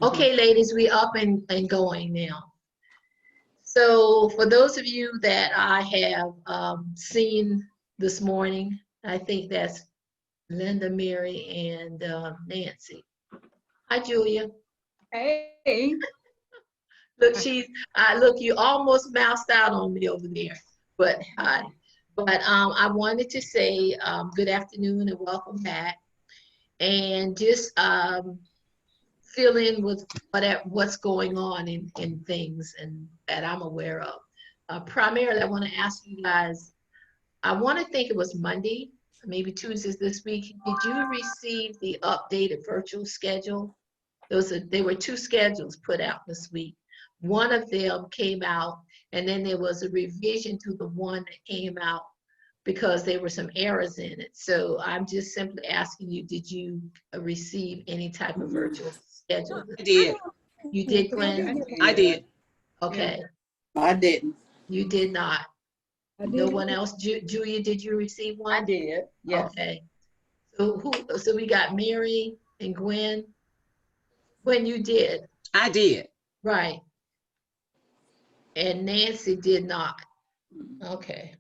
Okay, ladies, we up and going now. So for those of you that I have seen this morning, I think that's Linda, Mary, and Nancy. Hi, Julia. Hey. Look, look, you almost moused out on me over there, but hi. But I wanted to say good afternoon and welcome back, and just fill in with what's going on in things and that I'm aware of. Primarily, I want to ask you guys, I want to think it was Monday, maybe Tuesdays this week. Did you receive the updated virtual schedule? There were two schedules put out this week. One of them came out, and then there was a revision to the one that came out because there were some errors in it. So I'm just simply asking you, did you receive any type of virtual schedule? I did. You did, Glenn? I did. Okay. I didn't. You did not. No one else? Julia, did you receive one? I did. Yes. Okay. So we got Mary and Gwen. Gwen, you did. I did. Right. And Nancy did not. Okay.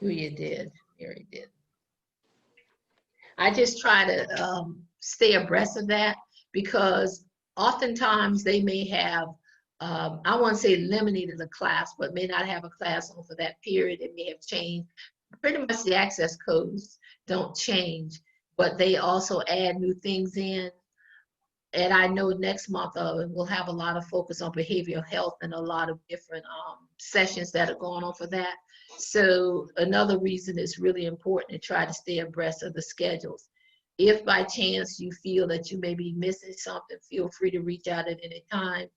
Julia did. Mary did. I just try to stay abreast of that because oftentimes they may have, I won't say eliminated a class, but may not have a class on for that period. It may have changed. Pretty much the access codes don't change, but they also add new things in. And I know next month we'll have a lot of focus on behavioral health and a lot of different sessions that are going on for that. So another reason it's really important to try to stay abreast of the schedules. If by chance you feel that you may be missing something, feel free to reach out at any time.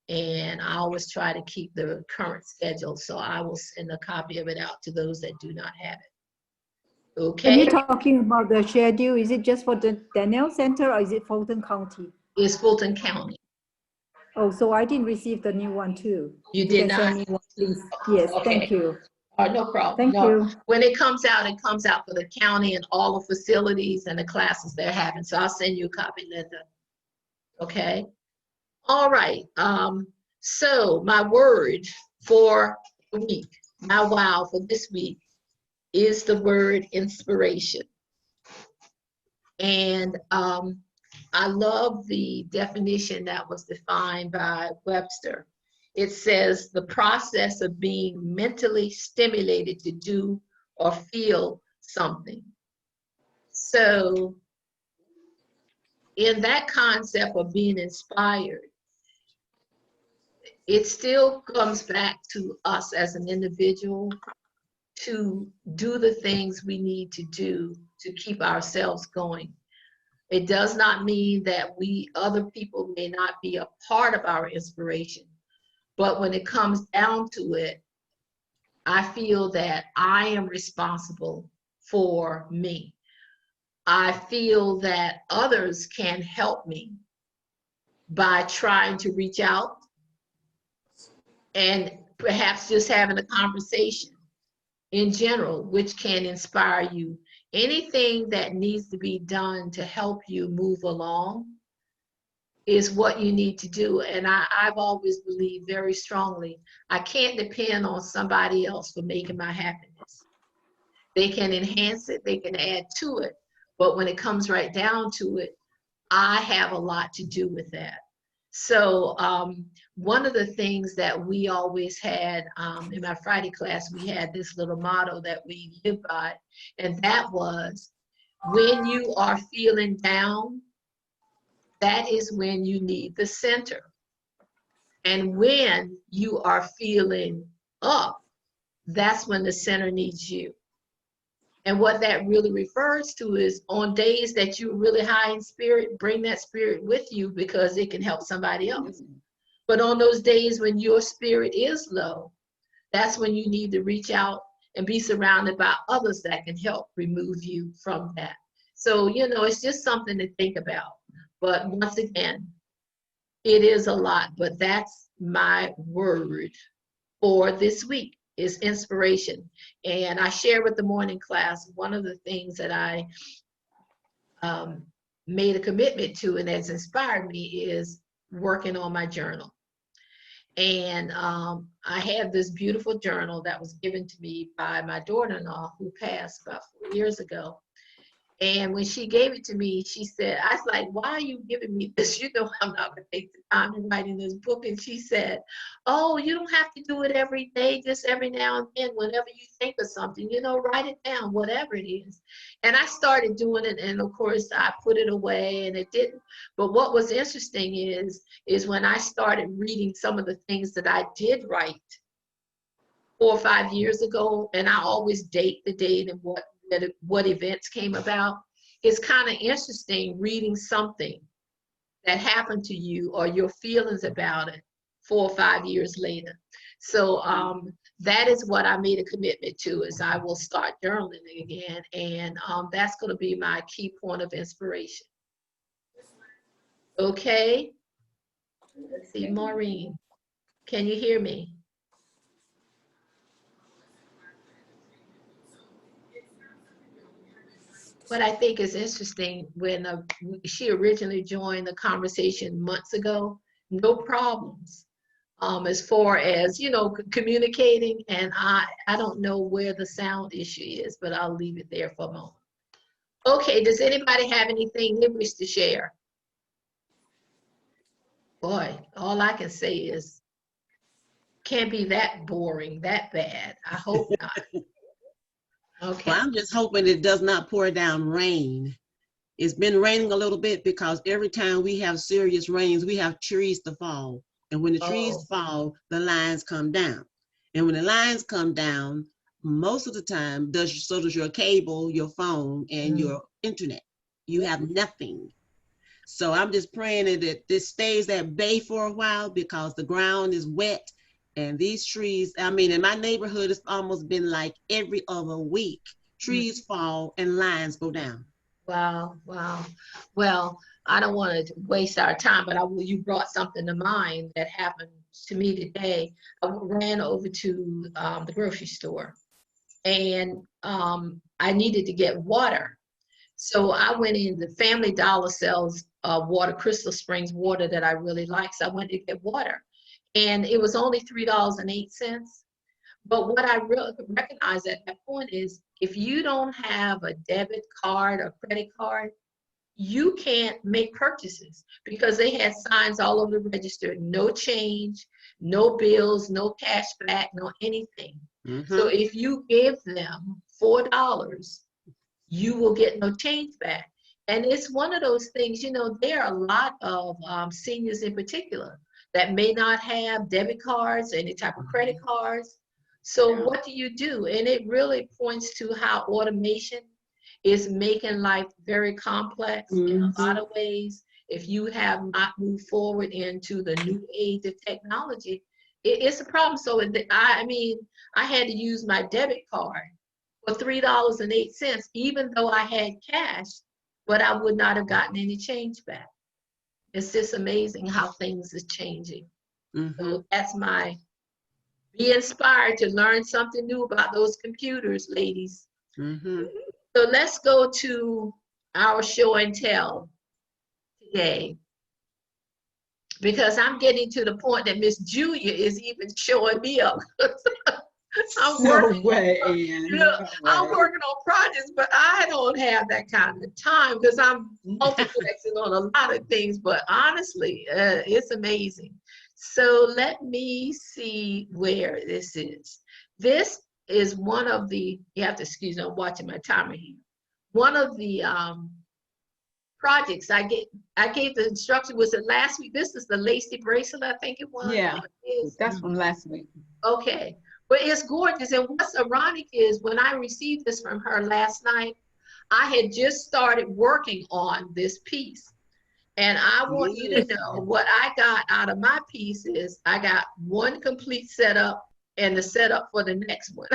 And I always try to keep the current schedule. So I will send a copy of it out to those that do not have it. Okay. When you're talking about the schedule, is it just for the Daniel Center or is it Fulton County? It's Fulton County. Oh, so I didn't receive the new one too. You did not? Send me one, please. Yes, Okay. thank you. No problem. Thank you. When it comes out for the county and all the facilities and the classes they're having. So I'll send you a copy, Linda. Okay. All right. So my word for the week, my wow for this week is the word inspiration. And I love the definition that was defined by Webster. It says the process of being mentally stimulated to do or feel something. So in that concept of being inspired, it still comes back to us as an individual to do the things we need to do to keep ourselves going. It does not mean that other people may not be a part of our inspiration, but when it comes down to it, I feel that I am responsible for me. I feel that others can help me by trying to reach out and perhaps just having a conversation in general, which can inspire you. Anything that needs to be done to help you move along is what you need to do. And I've always believed very strongly, I can't depend on somebody else for making my happiness. They can enhance it, they can add to it, but when it comes right down to it, I have a lot to do with that. So one of the things that we always had in my Friday class, we had this little motto that we live by, and that was, when you are feeling down, that is when you need the center. And when you are feeling up, that's when the center needs you. And what that really refers to is on days that you're really high in spirit, bring that spirit with you because it can help somebody else. But on those days when your spirit is low, that's when you need to reach out and be surrounded by others that can help remove you from that. So, you know, it's just something to think about. But once again, it is a lot, but that's my word for this week. Is inspiration. And I share with the morning class, one of the things that I made a commitment to and has inspired me is working on my journal. And I have this beautiful journal that was given to me by my daughter-in-law who passed about 4 years ago. And when she gave it to me, she said, I was like, why are you giving me this? You know, I'm not going to take the time to write in this book. And she said, oh, you don't have to do it every day, just every now and then, whenever you think of something, you know, write it down, whatever it is. And I started doing it. And of course, I put it away and it didn't. But what was interesting is when I started reading some of the things that I did write 4 or 5 years ago, and I always date the date and what events came about. It's kind of interesting reading something that happened to you or your feelings about it 4 or 5 years later. So that is what I made a commitment to, is I will start journaling again, and that's going to be my key point of inspiration. Okay. Let's see, Maureen, can you hear me? What I think is interesting, when she originally joined the conversation months ago, no problems as far as, you know, communicating. And I don't know where the sound issue is, but I'll leave it there for a moment. Okay, does anybody have anything they wish to share? Boy, all I can say is, can't be that boring, that bad. I hope not. Okay. Well, I'm just hoping it does not pour down rain. It's been raining a little bit because every time we have serious rains, we have trees to fall. And when the trees fall, the lines come down. And when the lines come down, most of the time, so does your cable, your phone, and your internet. You have nothing. So I'm just praying that this stays at bay for a while, because the ground is wet. And these trees, I mean, in my neighborhood, it's almost been like every other week. Trees fall and lines go down. Wow, wow. Well, I don't want to waste our time, but you brought something to mind that happened to me today. I ran over to the grocery store, and I needed to get water. So I went in. The Family Dollar sells water, Crystal Springs water that I really like. So I went to get water. And it was only $3.08. But what I really recognized at that point is, if you don't have a debit card or credit card, you can't make purchases, because they had signs all over the register: no change, no bills, no cash back, no anything. So if you give them $4, you will get no change back. And it's one of those things, you know, there are a lot of seniors in particular that may not have debit cards, any type of credit cards. So what do? And it really points to how automation is making life very complex in a lot of ways. If you have not moved forward into the new age of technology, it's a problem. So I mean, I had to use my debit card for $3.08, even though I had cash, but I would not have gotten any change back. It's just amazing how things are changing. So that's be inspired to learn something new about those computers, ladies. So let's go to our show and tell today, because I'm getting to the point that Miss Julia is even showing me up. I'm working on projects, but I don't have that kind of time, because I'm multiplexing on a lot of things. But honestly, it's amazing. So let me see where this is. This is one of the, you have to excuse me, I'm watching my timer here. One of the projects I gave the instruction, was it last week? This is the Lacy bracelet, I think it was. Yeah, that's from last week. Okay. But it's gorgeous. And what's ironic is, when I received this from her last night, I had just started working on this piece. And I want you to know, what I got out of my piece is, I got one complete setup and the setup for the next one.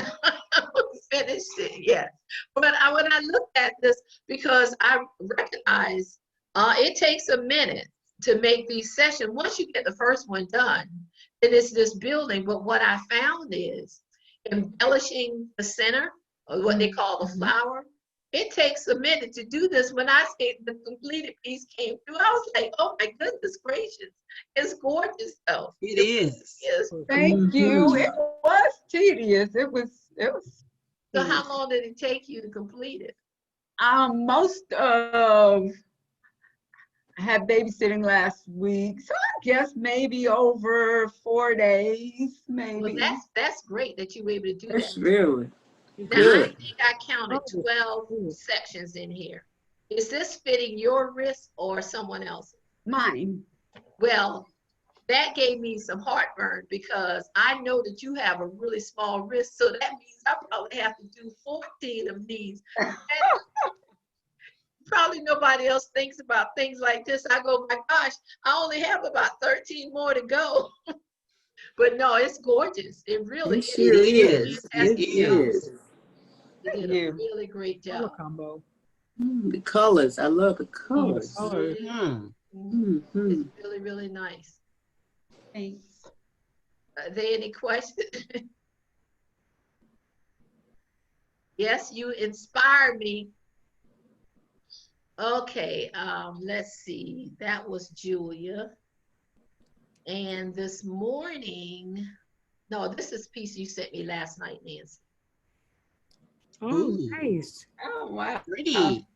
Finished it, yes. But when I looked at this, because I recognize it takes a minute to make these sessions. Once you get the first one done, then it's this building. But what I found is embellishing the center, or what they call the flower, it takes a minute to do this. When I say the completed piece came through, I was like, oh my goodness gracious. It's gorgeous though. It is. Yes. Thank you. It was tedious. It was. So how long did it take you to complete it? Most of, I had babysitting last week, so I guess maybe over 4 days, Well, maybe. that's great that you were able to do That's that. really Now, I good. think I counted 12 sections in here. Is this fitting your wrist or someone else's? Mine. Well, that gave me some heartburn because I know that you have a really small wrist, so that means I probably have to do 14 of these. And probably nobody else thinks about things like this. I go, my gosh, I only have about 13 more to go. But no, it's gorgeous. It really It sure is. It is. You did a really great job. Combo. The colors. I love the colors. Mhm. Mhm. It's really, really nice. Thanks. Are there any questions? Yes, you inspired me. Okay, let's see. That was Julia. And this morning, no, this is a piece you sent me last night, Nancy. Oh, Ooh. nice. Oh, wow. Pretty.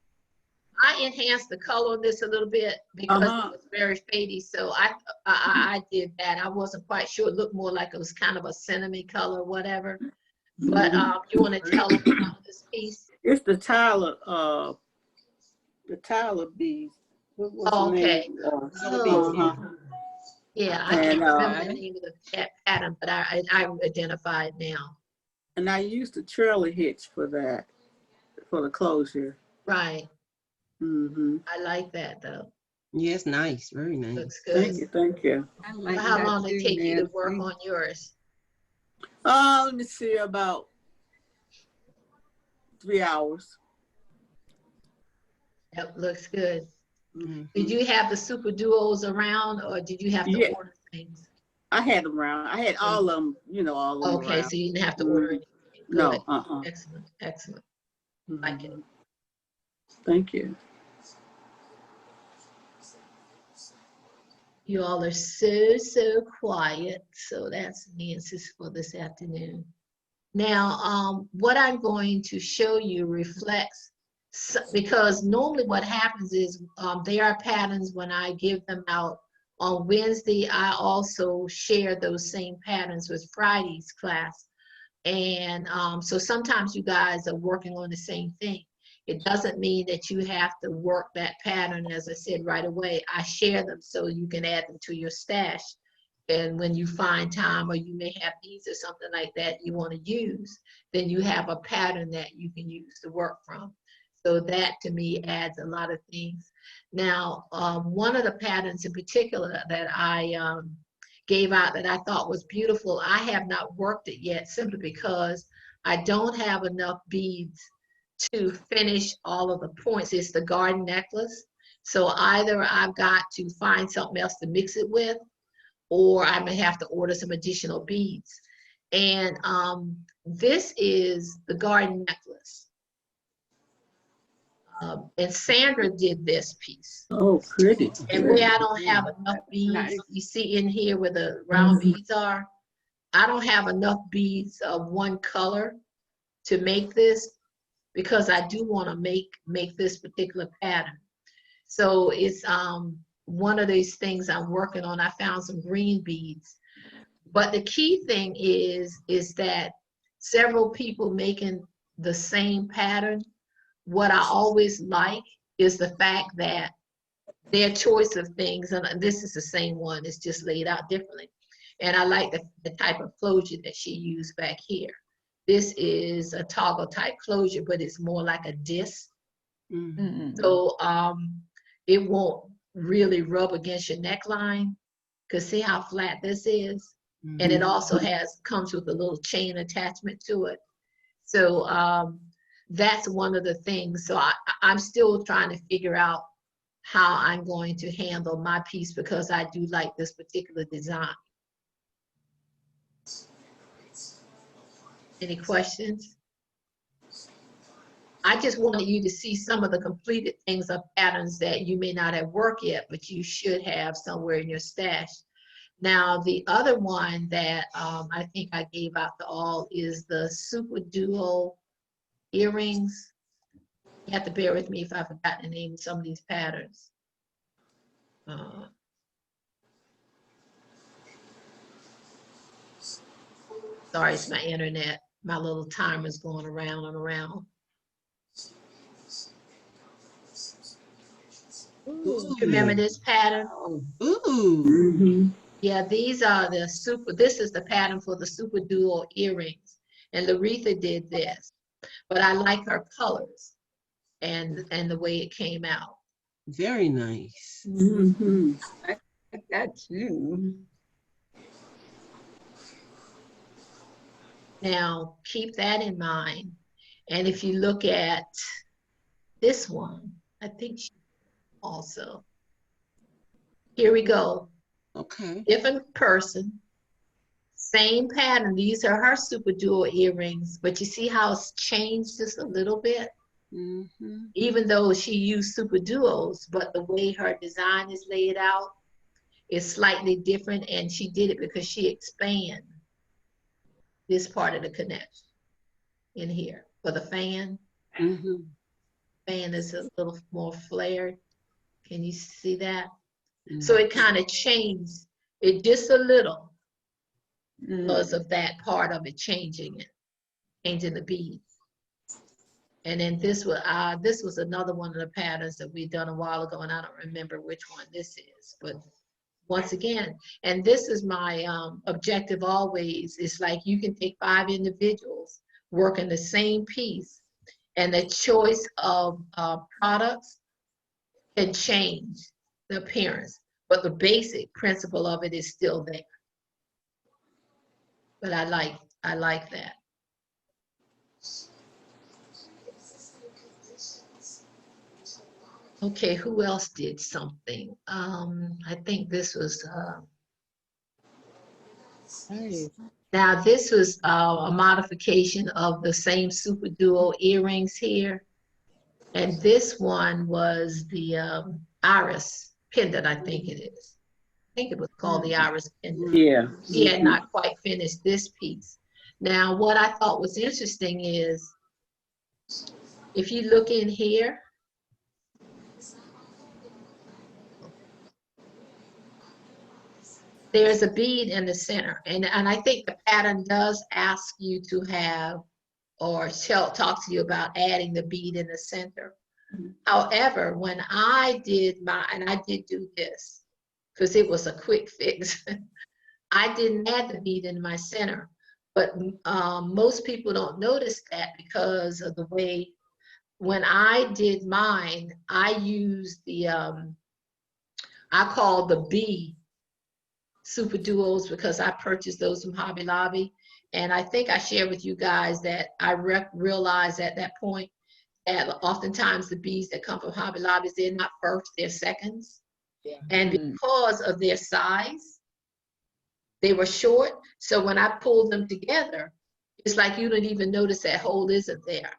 I enhanced the color on this a little bit because it was very fadey. So I did that. I wasn't quite sure. It looked more like it was kind of a cinnamon color, whatever. But you want to tell them about this piece? It's the Tyler bees. What's the Okay. name? Oh, yeah, I And, can't remember the name of the pattern, but I identify it now. And I used the trailer hitch for that, for the closure. Right. Mm-hmm. I like that though. Yes, nice. Very nice. Looks good. Thank you. Thank you. I like How that long did it too, take you to work Nancy. on yours? Let me see, about 3 hours. That looks good. Mhm. Did you have the super duos around or did you have to Yeah. order things? I had them around. I had all of them, all of them Okay, around. so you didn't have to order anything. Good. No, Excellent, excellent. Like it. Thank you. You all are so quiet. So that's Nancy's for this afternoon. Now, what I'm going to show you reflects, because normally what happens is there are patterns when I give them out on Wednesday. I also share those same patterns with Friday's class. And so sometimes you guys are working on the same thing. It doesn't mean that you have to work that pattern, as I said, right away. I share them so you can add them to your stash. And when you find time, or you may have beads or something like that you want to use, then you have a pattern that you can use to work from. So that to me adds a lot of things. Now, one of the patterns in particular that I gave out that I thought was beautiful, I have not worked it yet simply because I don't have enough beads to finish all of the points. It's the garden necklace. So either I've got to find something else to mix it with, or I may have to order some additional beads. And this is the garden necklace. And Sandra did this piece. Oh, pretty. And where I don't have enough beads, Nice. you see in here where the round beads are, I don't have enough beads of one color to make this, because I do want to make this particular pattern. So it's one of these things I'm working on. I found some green beads. But the key thing is that several people making the same pattern, what I always like is the fact that their choice of things, and this is the same one, it's just laid out differently. And I like the type of closure that she used back here. This is a toggle type closure, but it's more like a disc. Mhm. So it won't really rub against your neckline, because see how flat this is? And it also comes with a little chain attachment to it. So that's one of the things. So I'm still trying to figure out how I'm going to handle my piece, because I do like this particular design. Any questions? I just wanted you to see some of the completed things of patterns that you may not have worked yet, but you should have somewhere in your stash. Now, the other one that I think I gave out to all is the Super Duo earrings. You have to bear with me if I forgot to name some of these patterns. Sorry, it's my internet. My little timer's going around and around. Ooh. Remember this pattern? Ooh. Mhm. Yeah, these are the this is the pattern for the Super Duo earrings. And Laretha did this, but I like her colors and the way it came out. Very nice. Mhm. I like that too. Now, keep that in mind. And if you look at this one, I think she also. Here we go. Okay. Different person, same pattern. These are her Super Duo earrings, but you see how it's changed just a little bit? Mm-hmm. Even though she used Super Duos, but the way her design is laid out is slightly different, and she did it because she expanded this part of the connection in here. For the fan, Mm-hmm. fan is a little more flared. Can you see that? Mm-hmm. So it kind of changed it just a little because Mm. of that part of it changing the beads. And then this was another one of the patterns that we done a while ago, and I don't remember which one this is, but once again, and this is my objective always, it's like you can take 5 individuals working the same piece, and the choice of products can change the appearance, but the basic principle of it is still there. But I like that. Okay, who else did something? I think this was, Nice. now this was a modification of the same Super Duo earrings here. And this one was the iris pendant, I think it is. I think it was called the iris pendant. Yeah. She had not quite finished this piece. Now, what I thought was interesting is, if you look in here, there's a bead in the center. And I think the pattern does ask you to have, or talk to you about adding the bead in the center. However, when I did and I did do this, because it was a quick fix, I didn't add the bead in my center. But most people don't notice that because of the way, when I did mine, I used the, I call the B Super Duos, because I purchased those from Hobby Lobby. And I think I shared with you guys that I realized at that point that oftentimes the beads that come from Hobby Lobby, they're not first, they're seconds. Yeah. And because of their size, they were short. So when I pulled them together, it's like you don't even notice that hole isn't there.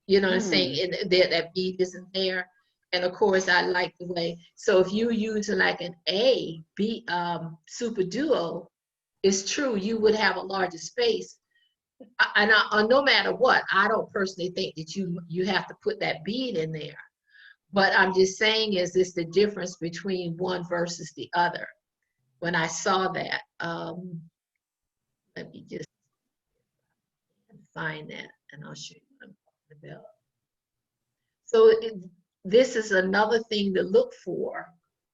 You know what I'm saying? And that bead isn't there. And of course, I like the way, so if you're using like an B Super Duo, it's true, you would have a larger space. And no matter what, I don't personally think that you have to put that bead in there. But I'm just saying, is this the difference between one versus the other? When I saw that, let me just find that and I'll show you what I'm talking about. So this is another thing to look for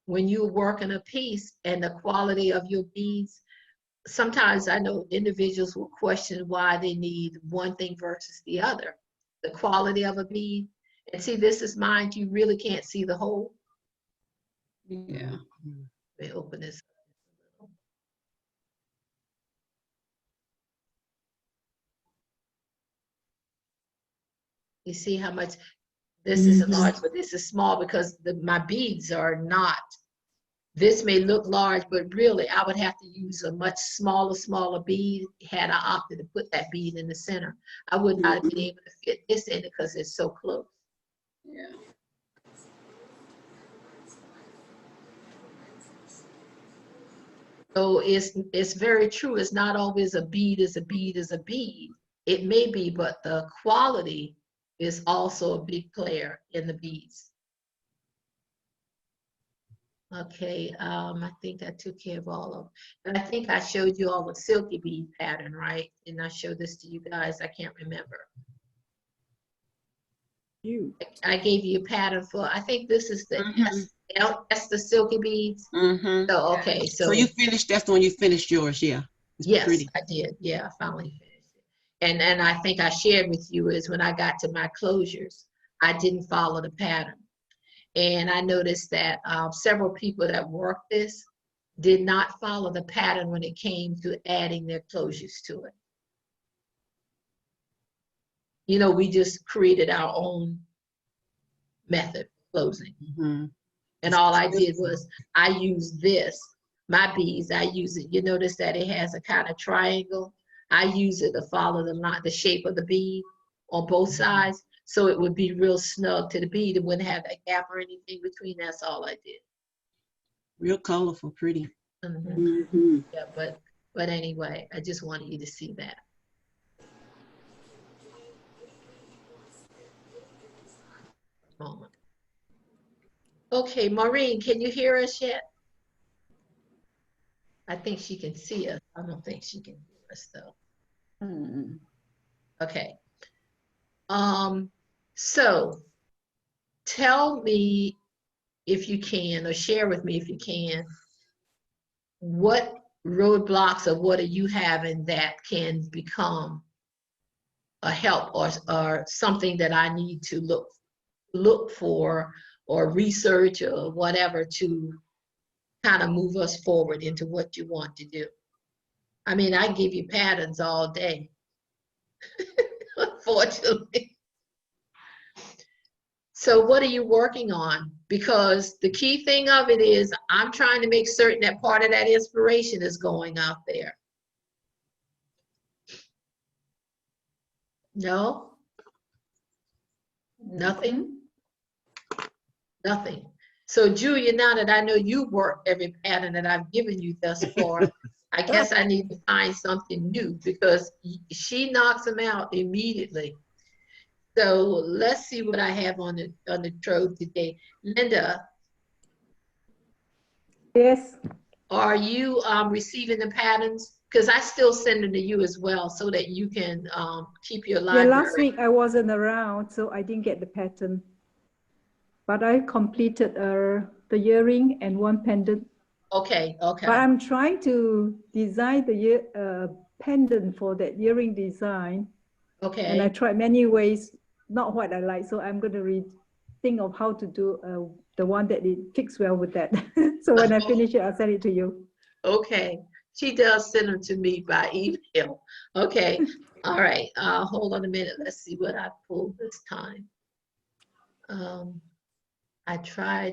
when you're working a piece and the quality of your beads. Sometimes I know individuals will question why they need one thing versus the other. The quality of a bead. And see, this is mine. You really can't see the hole. Yeah. Let me open this. You see how much this is large, but this is small because my beads are not This may look large, but really I would have to use a much smaller bead had I opted to put that bead in the center. I would not have been able to fit this in it because it's so close. Yeah. So it's very true. It's not always a bead is a bead is a bead. It may be, but the quality is also a big player in the beads. Okay, I think I took care of all of them. And I think I showed you all the silky bead pattern, right? And I showed this to you guys. I can't remember. I gave you a pattern for, I think this is the that's the silky beads. So, okay, So you finished, that's when you finished yours, yeah. It's yes, pretty. I did. Yeah, I finally finished it. And I think I shared with you is when I got to my closures, I didn't follow the pattern. And I noticed that several people that worked this did not follow the pattern when it came to adding their closures to it. You know, we just created our own method of closing. And all I did was I used this, my beads, I use it. You notice that it has a kind of triangle. I use it to follow the shape of the bead on both sides. So it would be real snug to the bead. It wouldn't have that gap or anything between. That's all I did. Real colorful, pretty. Yeah, but anyway, I just wanted you to see that. Moment. Okay, Maureen, can you hear us yet? I think she can see us. I don't think she can hear us though. Okay. So tell me if you can, or share with me if you can, what roadblocks or what are you having that can become a help or something that I need to look for or research or whatever to kind of move us forward into what you want to do. I mean, I give you patterns all day, unfortunately. So what are you working on? Because the key thing of it is I'm trying to make certain that part of that inspiration is going out there. No? Nothing? Nothing. So Julia, now that I know you've worked every pattern that I've given you thus far, I guess I need to find something new because she knocks them out immediately. So let's see what I have on the trove today. Linda. Yes. Are you receiving the patterns? Because I still send them to you as well so that you can keep your library. Yeah, last week I wasn't around, so I didn't get the pattern. But I completed the earring and one pendant. Okay, okay. But I'm trying to design the pendant for that earring design. Okay. And I tried many ways, not what I like. So I'm going to think of how to do the one that it fits well with that. So when I finish it, I'll send it to you. Okay. She does send them to me by email. Okay. All right. Hold on a minute. Let's see what I pulled this time. I try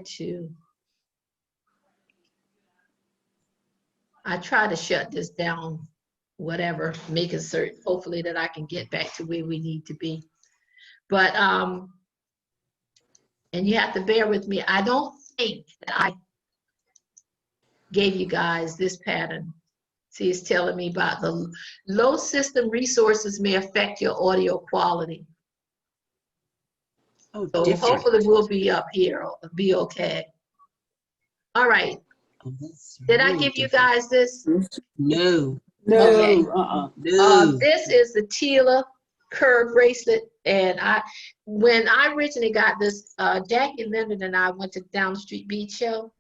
to shut this down, whatever, making certain, hopefully that I can get back to where we need to be. But, and you have to bear with me. I don't think that I gave you guys this pattern. See, it's telling me about the low system resources may affect your audio quality. Oh, so different. Hopefully we'll be up here, be okay. All right. Oh, Did really I give different. you guys this? No. No. Okay. No. This is the Tila curve bracelet, and when I originally got this, Jackie Linden and I went to Down the Street Beach Show,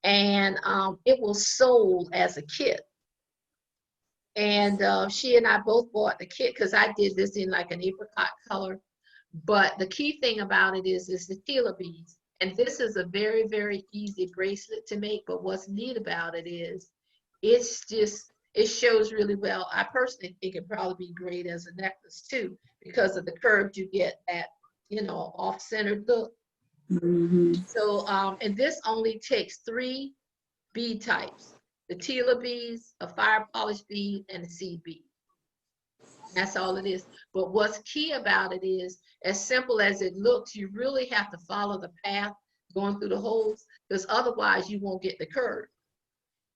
and it was sold as a kit. And she and I both bought the kit because I did this in like an apricot color. But the key thing about it is the Tila beads. And this is a very, very easy bracelet to make. But what's neat about it is it shows really well. I personally think it'd probably be great as a necklace too, because of the curves you get that, off-centered look. So, and this only takes 3 bead types. The Tila beads, a fire polish bead, and a seed bead. That's all it is. But what's key about it is, as simple as it looks, you really have to follow the path going through the holes, because otherwise you won't get the curve.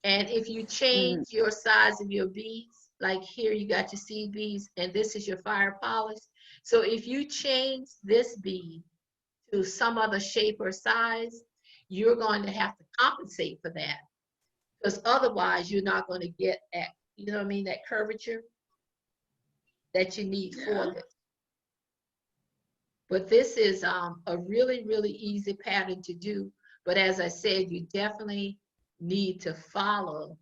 And if you change your size of your beads, like here you got your seed beads, and this is your fire polish. So if you change this bead to some other shape or size, you're going to have to compensate for that. Because otherwise you're not going to get that, you know what I mean, that curvature that you need for this. But this is a really, really easy pattern to do. But as I said, you definitely need to follow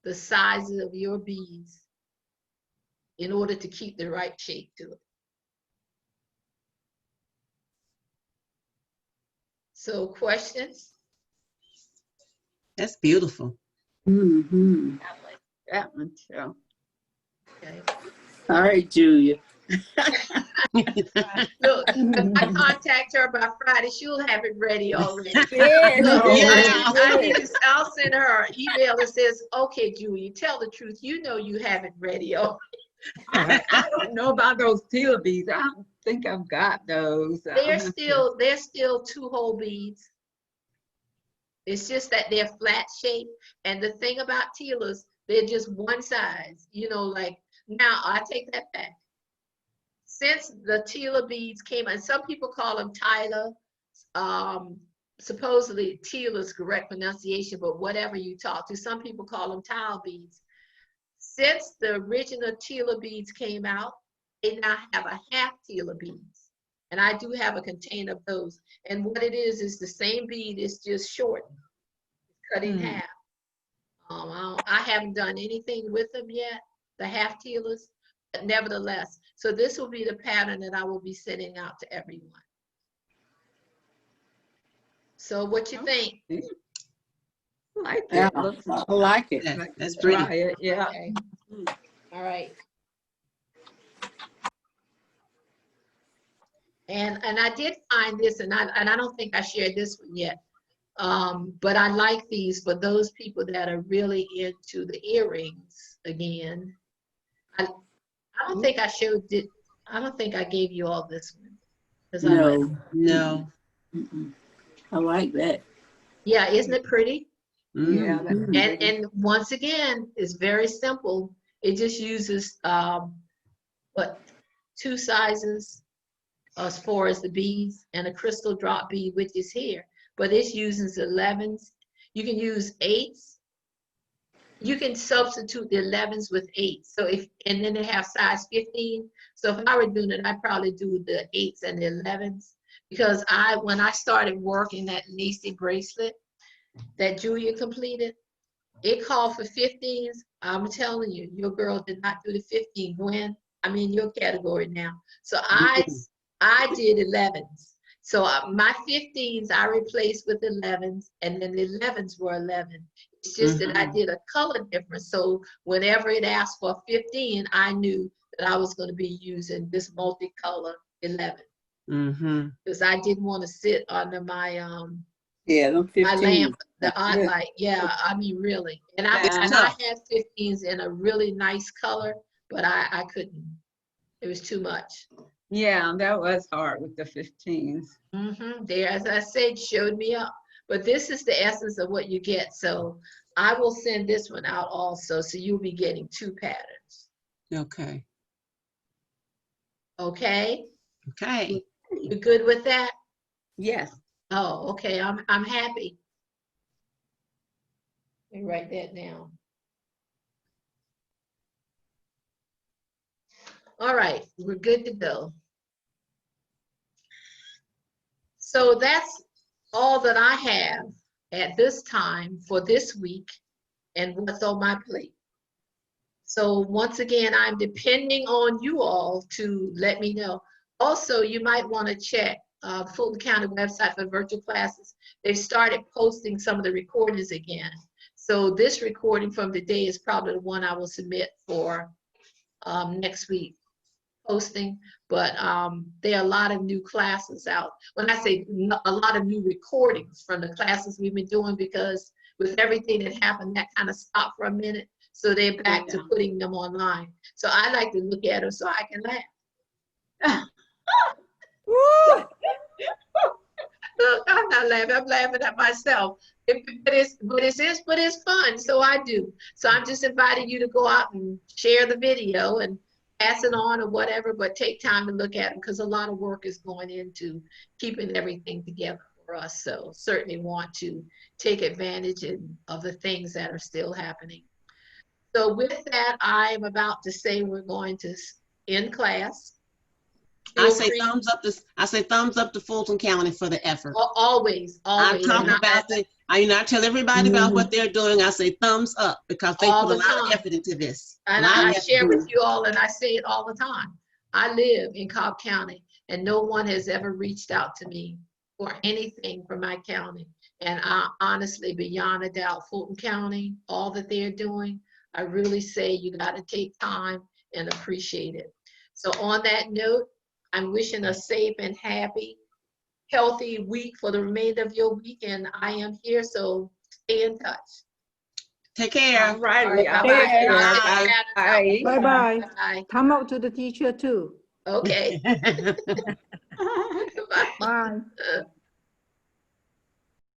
the sizes of your beads in order to keep the right shape to it. So questions? That's beautiful. Mm-hmm. That one too. Okay. All right, Julia. Look, if I contact her by Friday, she'll have it ready already. Yeah, I'll send her an email that says, okay, Julia, tell the truth. You know you have it ready. I don't know about those Tila beads. I don't think I've got those. They're still 2-hole beads. It's just that they're flat shaped. And the thing about Tilas, they're just one size. You know, like, now I take that back. Since the Tila beads came, and some people call them Tyla, supposedly Tila's correct pronunciation, but whatever you talk to, some people call them tile beads. Since the original Tila beads came out, they now have a half Tila beads. And I do have a container of those. And what it is the same bead, is just shortened, cut in half. I haven't done anything with them yet, the half Tilas, but nevertheless. So this will be the pattern that I will be sending out to everyone. So what you think? I like Yeah, it. Looks I like it. That's pretty. try it. Yeah. Okay. All right. And I did find this, and I don't think I shared this one yet. But I like these for those people that are really into the earrings again. I don't think I showed it. I don't think I gave you all this one. 'Cause No. No. Mm-mm. I like that. Yeah, isn't it pretty? Yeah. Mhm. that's And once again, it's very simple. It just uses two sizes as far as the beads, and a crystal drop bead, which is here. But it uses 11s. You can use 8s. You can substitute the 11s with 8s. So and then they have size 15. So if I were doing it, I'd probably do the 8s and the 11s, because when I started working that Lacey bracelet that Julia completed, it called for 15s. I'm telling you, your girl did not do the 15, Gwen. I'm in your category now. So I did 11s. So my 15s I replaced with 11s, and then the 11s were 11. It's just that I did a color difference. So whenever it asked for 15, I knew that I was going to be using this multicolor 11. Because I didn't want to sit under my Yeah, them 15. my lamp, the odd light. Yeah, I mean, really. And I had 15s in a really nice color, but I couldn't. It was too much. Yeah, that was hard with the 15s. There, as I said, showed me up. But this is the essence of what you get. So I will send this one out also. So you'll be getting 2 patterns. Okay. Okay? Okay. You good with that? Yes. Oh, okay. I'm happy. Let me write that down. All right, we're good to go. So that's all that I have at this time for this week and what's on my plate. So once again, I'm depending on you all to let me know. Also, you might want to check Fulton County website for virtual classes. They've started posting some of the recordings again. So this recording from today is probably the one I will submit for next week posting, but there are a lot of new classes out. When I say a lot of new recordings from the classes we've been doing, because with everything that happened, that kind of stopped for a minute. So they're back to putting them online. So I like to look at them so I can laugh. Look, I'm not laughing. I'm laughing at myself. But it's fun. So I do. So I'm just inviting you to go out and share the video and pass it on or whatever. But take time to look at them because a lot of work is going into keeping everything together for us. So certainly want to take advantage of the things that are still happening. So with that, I'm about to say we're going to end class. I say thumbs up to Fulton County for the effort. Always. I'm talking about I tell everybody about what they're doing. I say thumbs up because they put a lot of effort into this. And I share with you all, and I say it all the time. I live in Cobb County, and no one has ever reached out to me for anything from my county. And I honestly, beyond a doubt, Fulton County, all that they're doing, I really say you got to take time and appreciate it. So on that note, I'm wishing a safe and happy, healthy week for the remainder of your week, and I am here, so stay in touch. Take care. All right. Bye-bye. Bye. Come out to the teacher too. Okay. Bye.